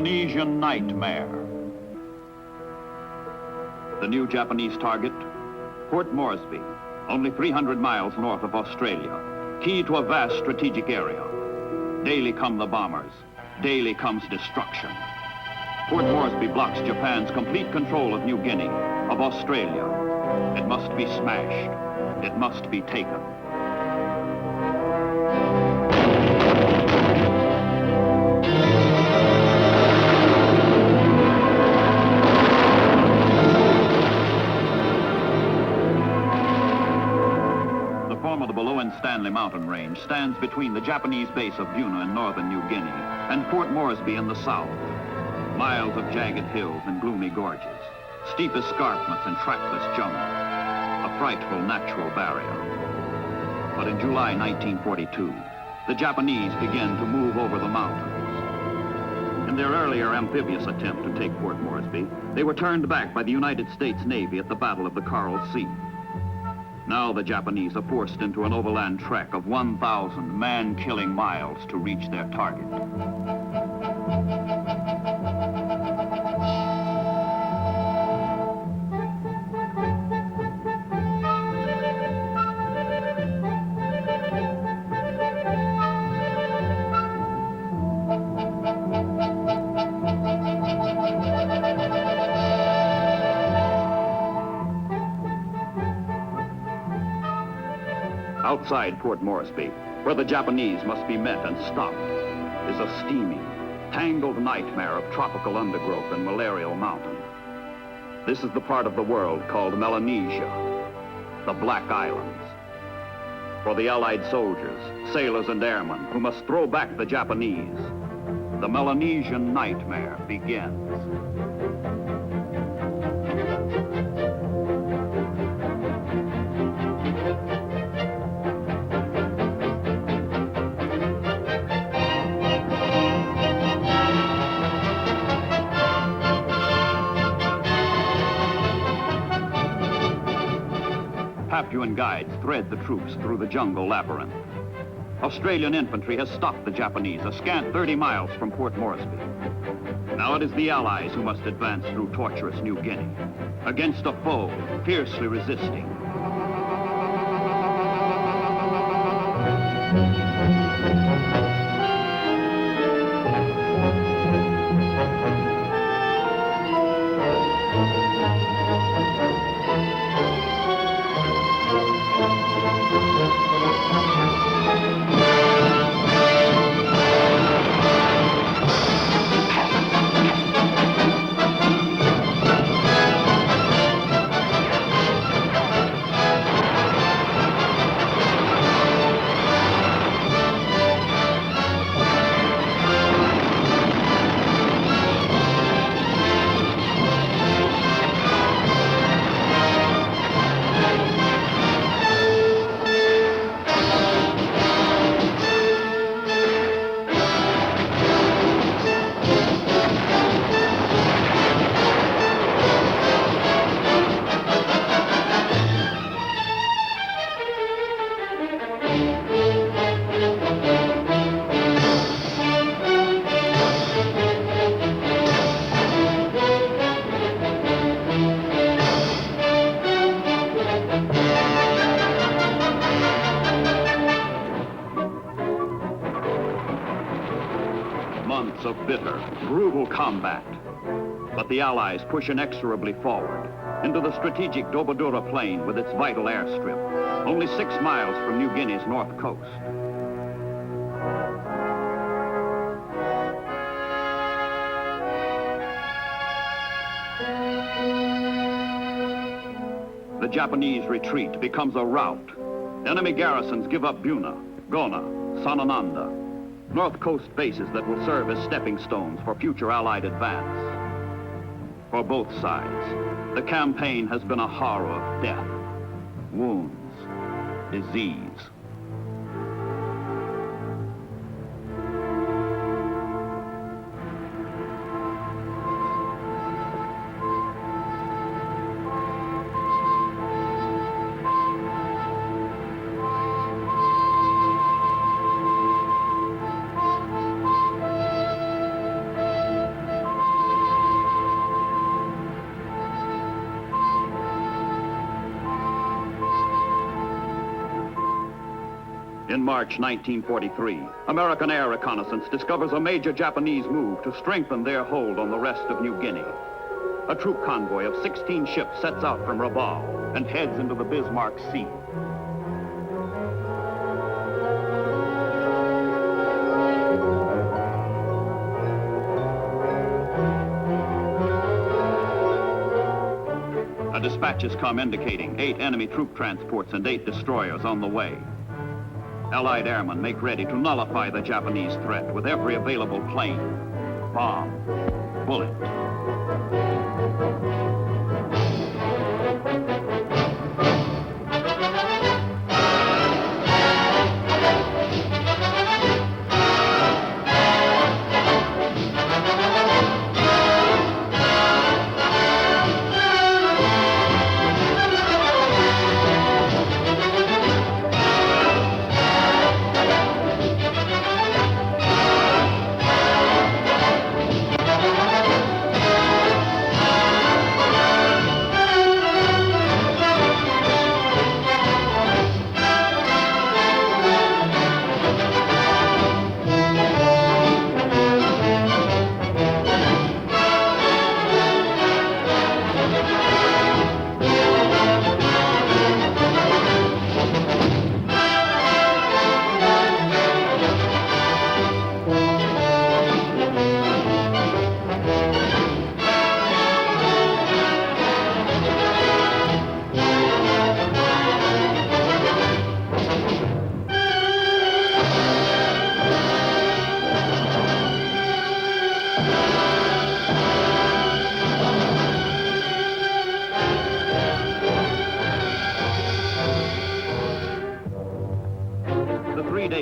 Melanesian Nightmare. The new Japanese target, Port Moresby, only 300 miles north of Australia, key to a vast strategic area. Daily come the bombers, daily comes destruction. Port Moresby blocks Japan's complete control of New Guinea, of Australia. It must be smashed. It must be taken. Stanley mountain range stands between the Japanese base of Buna in northern New Guinea and Port Moresby in the south. Miles of jagged hills and gloomy gorges, steep escarpments and trackless jungle, a frightful natural barrier. But in July 1942, the Japanese began to move over the mountains. In their earlier amphibious attempt to take Port Moresby, they were turned back by the United States Navy at the Battle of the Coral Sea. Now the Japanese are forced into an overland trek of 1,000 man-killing miles to reach their target. Outside Port Moresby, where the Japanese must be met and stopped, is a steaming, tangled nightmare of tropical undergrowth and malarial mountain. This is the part of the world called Melanesia, the Black Islands. For the Allied soldiers, sailors and airmen who must throw back the Japanese, the Melanesian Nightmare begins. Papuan guides thread the troops through the jungle labyrinth. Australian infantry has stopped the Japanese a scant 30 miles from Port Moresby. Now it is the Allies who must advance through tortuous New Guinea, against a foe fiercely resisting. Months of bitter, brutal combat. But the Allies push inexorably forward into the strategic Dobodura Plain with its vital airstrip, only 6 miles from New Guinea's north coast. The Japanese retreat becomes a rout. Enemy garrisons give up Buna, Gona, Sanananda, North Coast bases that will serve as stepping stones for future Allied advance. For both sides, the campaign has been a horror of death, wounds, disease. In March 1943, American air reconnaissance discovers a major Japanese move to strengthen their hold on the rest of New Guinea. A troop convoy of 16 ships sets out from Rabaul and heads into the Bismarck Sea. Dispatches come indicating 8 enemy troop transports and 8 destroyers on the way. Allied airmen make ready to nullify the Japanese threat with every available plane, bomb, bullet.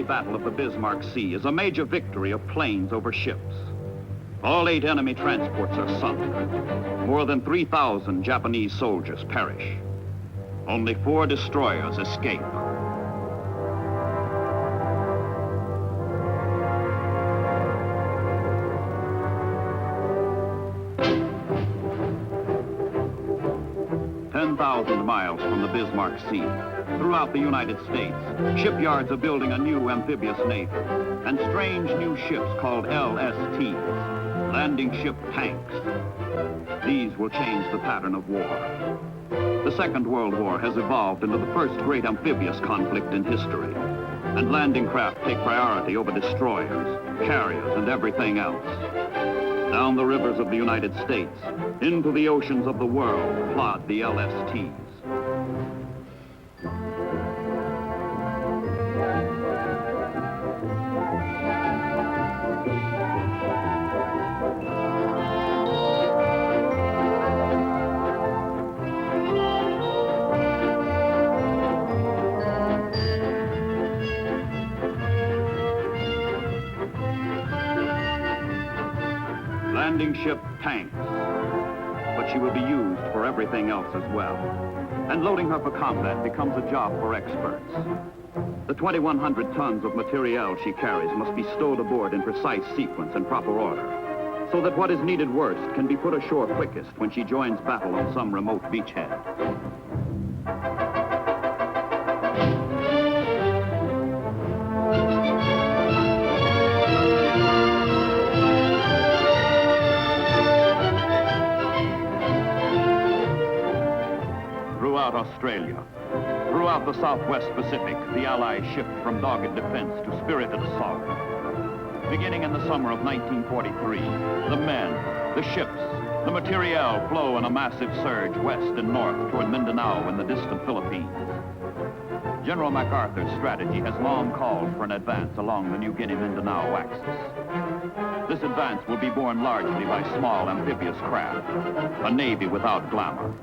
Battle of the Bismarck Sea is a major victory of planes over ships. All 8 enemy transports are sunk. More than 3,000 Japanese soldiers perish. Only 4 destroyers escape. Miles from the Bismarck Sea. Throughout the United States, shipyards are building a new amphibious navy and strange new ships called LSTs, landing ship tanks. These will change the pattern of war. The Second World War has evolved into the first great amphibious conflict in history, and landing craft take priority over destroyers, carriers, and everything else. Down the rivers of the United States, into the oceans of the world, plod the LSTs. Landing ship tanks, but she will be used for everything else as well. And loading her for combat becomes a job for experts. The 2,100 tons of materiel she carries must be stowed aboard in precise sequence and proper order, so that what is needed worst can be put ashore quickest when she joins battle on some remote beachhead. Australia. Throughout the Southwest Pacific, the Allies shift from dogged defense to spirited assault. Beginning in the summer of 1943, the men, the ships, the materiel flow in a massive surge west and north toward Mindanao in the distant Philippines. General MacArthur's strategy has long called for an advance along the New Guinea-Mindanao axis. This advance will be borne largely by small amphibious craft, a navy without glamour.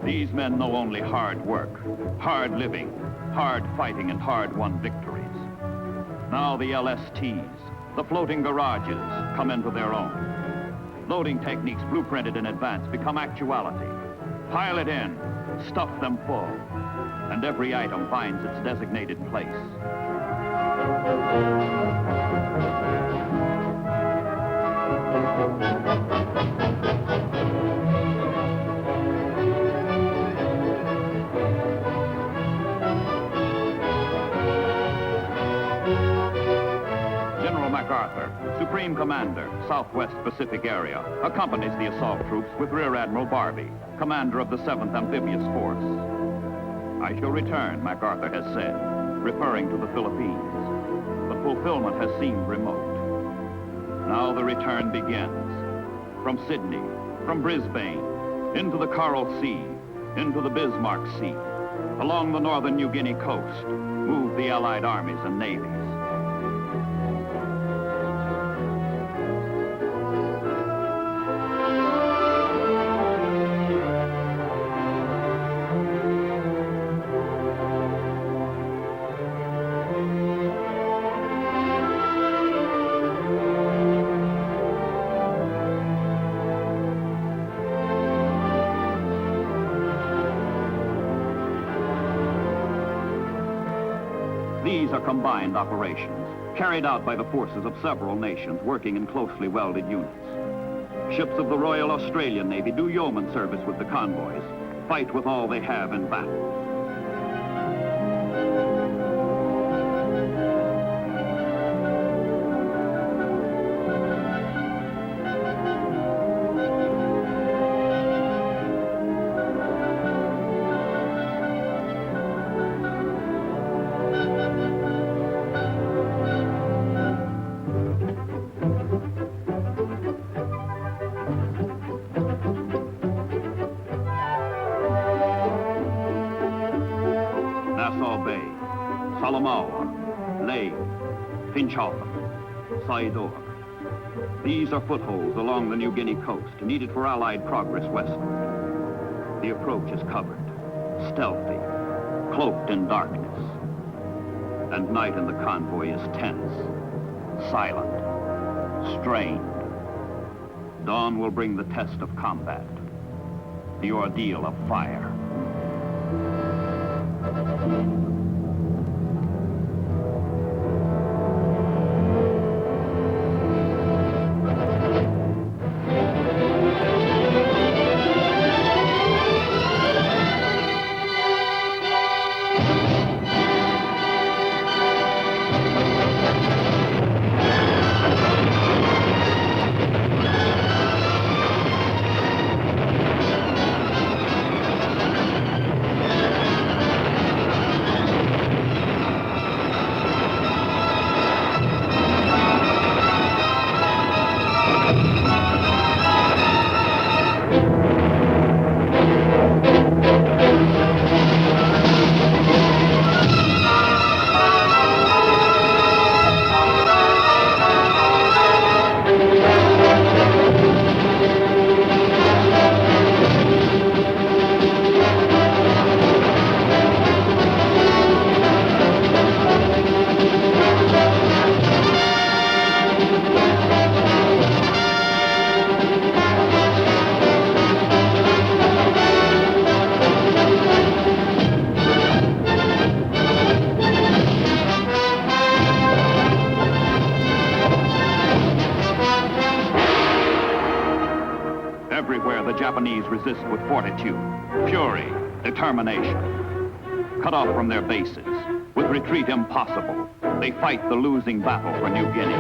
These men know only hard work, hard living, hard fighting, and hard-won victories. Now the LSTs, the floating garages, come into their own. Loading techniques blueprinted in advance become actuality. Pile it in, stuff them full, and every item finds its designated place. Supreme Commander, Southwest Pacific Area, accompanies the assault troops with Rear Admiral Barbie, commander of the 7th Amphibious Force. I shall return, MacArthur has said, referring to the Philippines. But fulfillment has seemed remote. Now the return begins. From Sydney, from Brisbane, into the Coral Sea, into the Bismarck Sea, along the northern New Guinea coast, move the Allied armies and navies. These are combined operations, carried out by the forces of several nations working in closely welded units. Ships of the Royal Australian Navy do yeoman service with the convoys, fight with all they have in battle. Nassau Bay, Salamaua, Lae, Finchhalfen, Saidor. These are footholds along the New Guinea coast needed for Allied progress westward. The approach is covered, stealthy, cloaked in darkness. And night in the convoy is tense, silent, strained. Dawn will bring the test of combat, the ordeal of fire. Everywhere the Japanese resist with fortitude, fury, determination. Cut off from their bases, with retreat impossible, they fight the losing battle for New Guinea.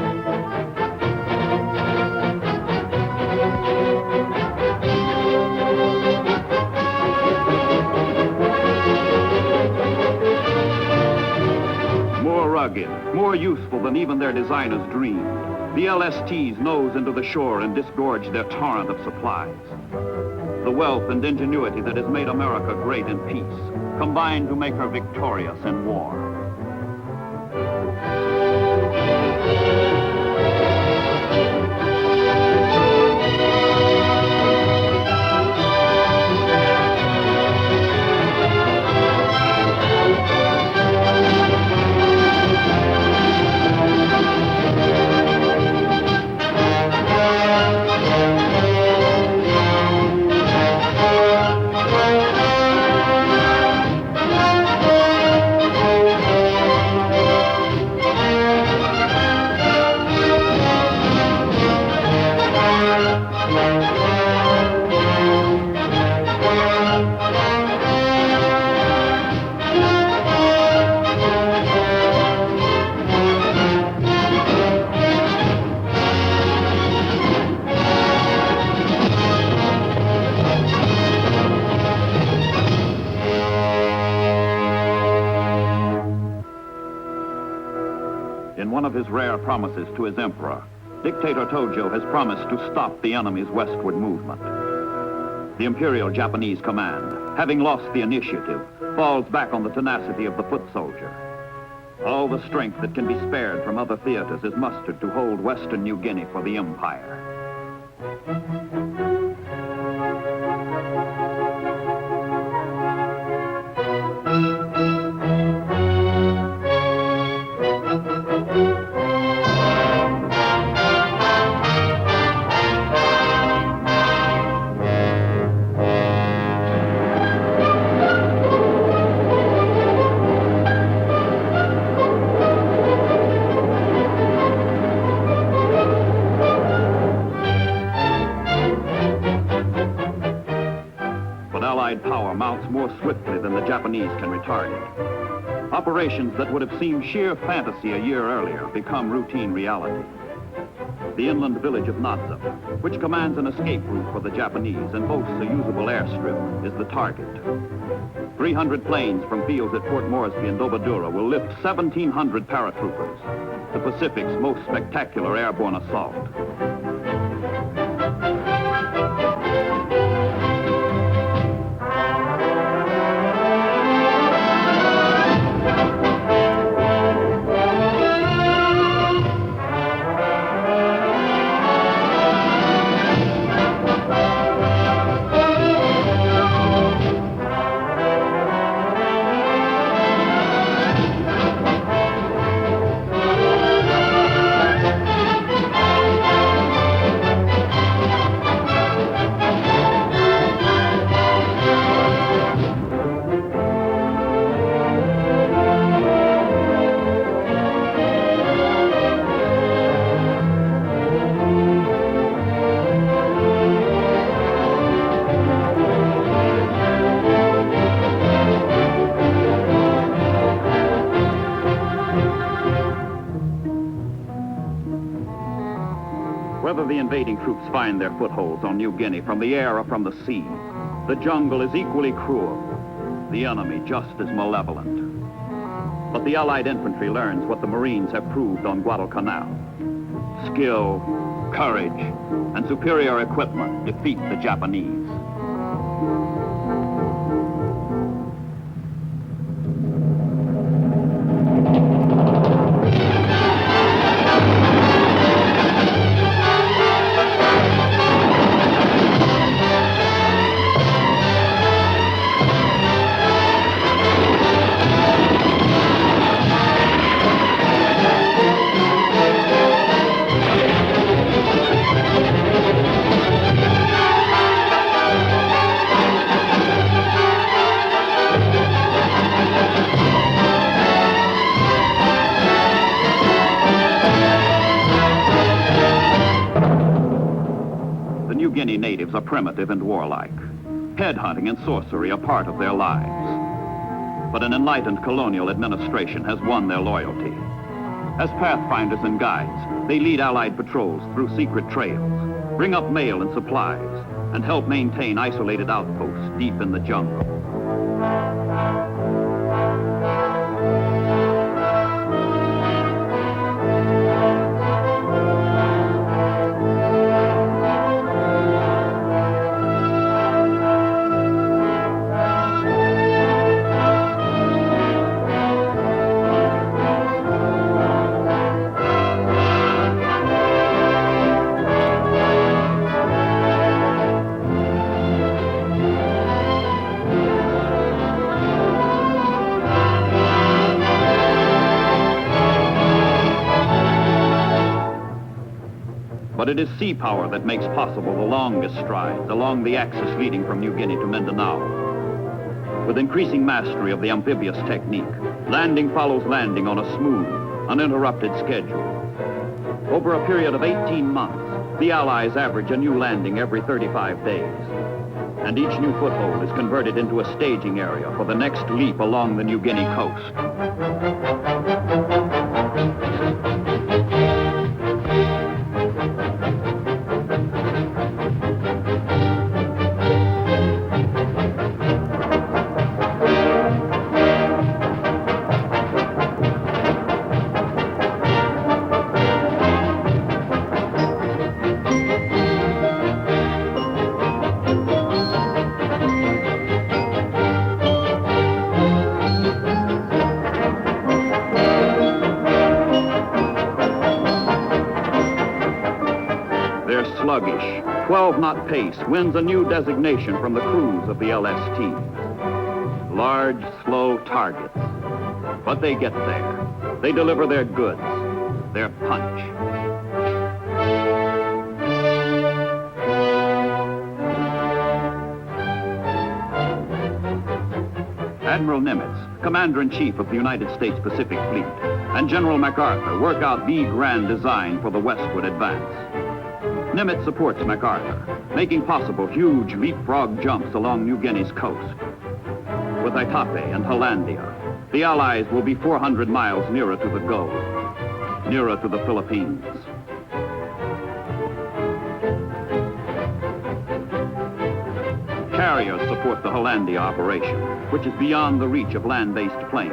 More rugged, more useful than even their designers dreamed, the LSTs nose into the shore and disgorge their torrent of supplies. The wealth and ingenuity that has made America great in peace combine to make her victorious in war. in one of his rare promises to his emperor, Dictator Tojo has promised to stop the enemy's westward movement. The Imperial Japanese command, having lost the initiative, falls back on the tenacity of the foot soldier. All the strength that can be spared from other theaters is mustered to hold western New Guinea for the Empire. Power mounts more swiftly than the Japanese can retard it. Operations that would have seemed sheer fantasy a year earlier become routine reality. The inland village of Naza, which commands an escape route for the Japanese and boasts a usable airstrip, is the target. 300 planes from fields at Fort Moresby and Dobadura will lift 1,700 paratroopers, the Pacific's most spectacular airborne assault. Whether the invading troops find their footholds on New Guinea from the air or from the sea, the jungle is equally cruel, the enemy just as malevolent. But the Allied infantry learns what the Marines have proved on Guadalcanal. Skill, courage, and superior equipment defeat the Japanese. New Guinea natives are primitive and warlike. Headhunting and sorcery are part of their lives. But an enlightened colonial administration has won their loyalty. As pathfinders and guides, they lead Allied patrols through secret trails, bring up mail and supplies, and help maintain isolated outposts deep in the jungle. But it is sea power that makes possible the longest strides along the axis leading from New Guinea to Mindanao. With increasing mastery of the amphibious technique, landing follows landing on a smooth, uninterrupted schedule. Over a period of 18 months, the Allies average a new landing every 35 days. And each new foothold is converted into a staging area for the next leap along the New Guinea coast. sluggish, 12-knot pace wins a new designation from the crews of the LSTs. Large, slow targets. But they get there. They deliver their goods, their punch. Admiral Nimitz, Commander-in-Chief of the United States Pacific Fleet, and General MacArthur work out the grand design for the westward advance. Nimitz supports MacArthur, making possible huge leapfrog jumps along New Guinea's coast. With Itape and Hollandia, the Allies will be 400 miles nearer to the goal, nearer to the Philippines. Carriers support the Hollandia operation, which is beyond the reach of land-based planes.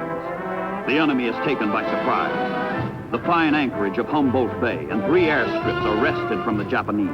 The enemy is taken by surprise. The fine anchorage of Humboldt Bay and 3 airstrips are wrested from the Japanese.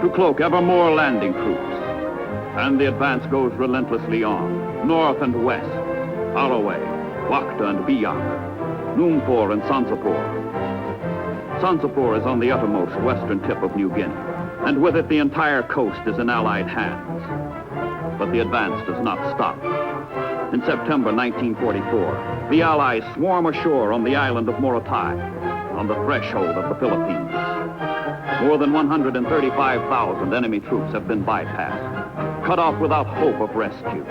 To cloak ever more landing troops. And the advance goes relentlessly on, north and west, Alloway, Wakta and Biak, Lumpur and Sansapor. Sansapor is on the uttermost western tip of New Guinea, and with it the entire coast is in Allied hands. But the advance does not stop. In September 1944, the Allies swarm ashore on the island of Morotai, on the threshold of the Philippines. More than 135,000 enemy troops have been bypassed, cut off without hope of rescue.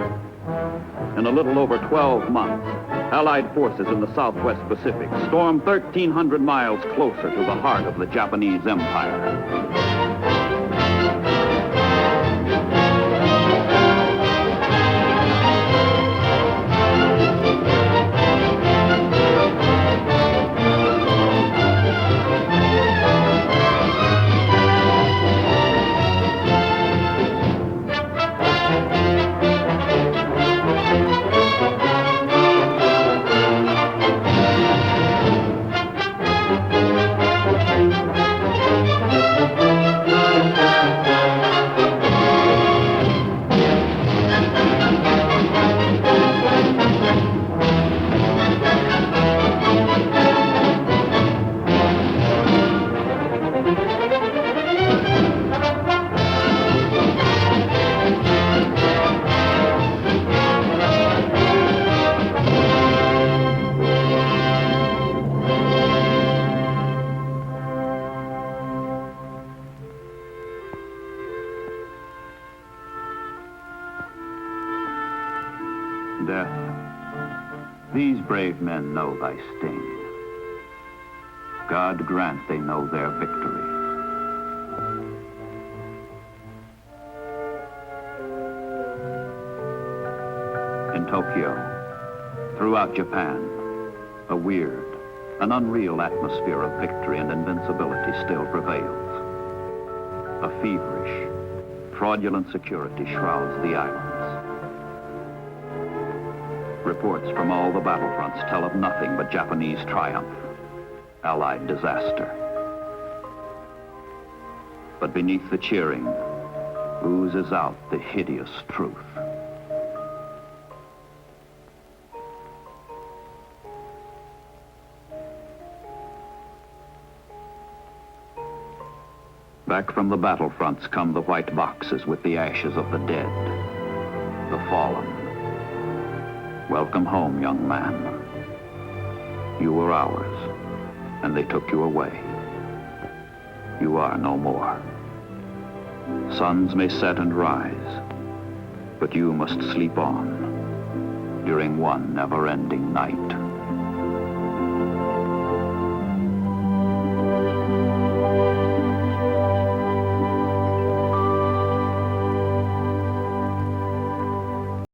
In a little over 12 months, Allied forces in the Southwest Pacific stormed 1,300 miles closer to the heart of the Japanese Empire. Death, these brave men know thy sting. God grant they know their victory. In Tokyo, throughout Japan, a weird, an unreal atmosphere of victory and invincibility still prevails. A feverish, fraudulent security shrouds the islands. Reports from all the battlefronts tell of nothing but Japanese triumph, Allied disaster. But beneath the cheering, oozes out the hideous truth. Back from the battlefronts come the white boxes with the ashes of the dead, the fallen. Welcome home, young man. You were ours, and they took you away. You are no more. Suns may set and rise, but you must sleep on during one never-ending night.